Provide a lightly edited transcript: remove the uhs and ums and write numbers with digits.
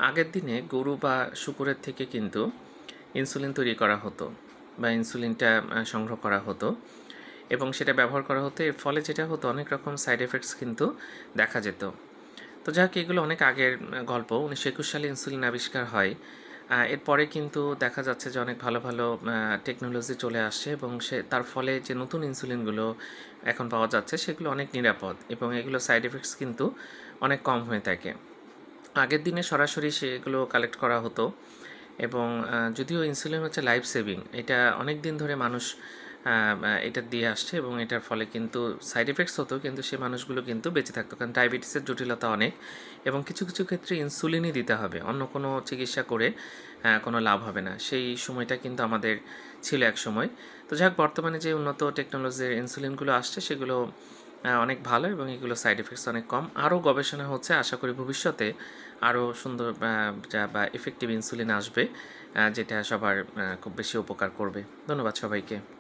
আগের দিনে গরু বা শূকরের থেকে কিন্তু ইনসুলিন তৈরি করা হতো বা ইনসুলিনটা সংগ্রহ করা হতো এবং সেটা ব্যবহার করা হতো। এর ফলে যেটা হতো, অনেক রকম সাইড এফেক্টস কিন্তু দেখা যেত। তো যাক, এগুলো অনেক আগের গল্প। 1921 সালে ইনসুলিন আবিষ্কার হয়। এরপরে কিন্তু দেখা যাচ্ছে যে অনেক ভালো ভালো টেকনোলজি চলে আসছে এবং তার ফলে যে নতুন ইনসুলিনগুলো এখন পাওয়া যাচ্ছে সেগুলো অনেক নিরাপদ এবং এগুলো সাইড এফেক্টস কিন্তু অনেক কম হয়ে থাকে। আগের দিনে সরাসরি সেগুলো কালেক্ট করা হতো এবং যদিও ইনসুলিন হচ্ছে লাইফ সেভিং, এটা অনেক দিন ধরে মানুষ এটা দিয়ে আসছে এবং এটার ফলে কিন্তু সাইড এফেক্টস হতো, কিন্তু সে মানুষগুলো কিন্তু বেঁচে থাকতো, কারণ ডায়াবেটিসের জটিলতা অনেক এবং কিছু কিছু ক্ষেত্রে ইনসুলিনই দিতে হবে, অন্য কোনো চিকিৎসা করে কোনো লাভ হবে না। সেই সময়টা কিন্তু আমাদের ছিল এক সময়। তো যাক, বর্তমানে যে উন্নত টেকনোলজির ইনসুলিনগুলো আসছে সেগুলো অনেক ভালো এবং এগুলো সাইড এফেক্টস অনেক কম। আরও গবেষণা হচ্ছে, আশা করি ভবিষ্যতে আরও সুন্দর বা এফেক্টিভ ইনসুলিন আসবে, যেটা সবার খুব বেশি উপকার করবে। ধন্যবাদ সবাইকে।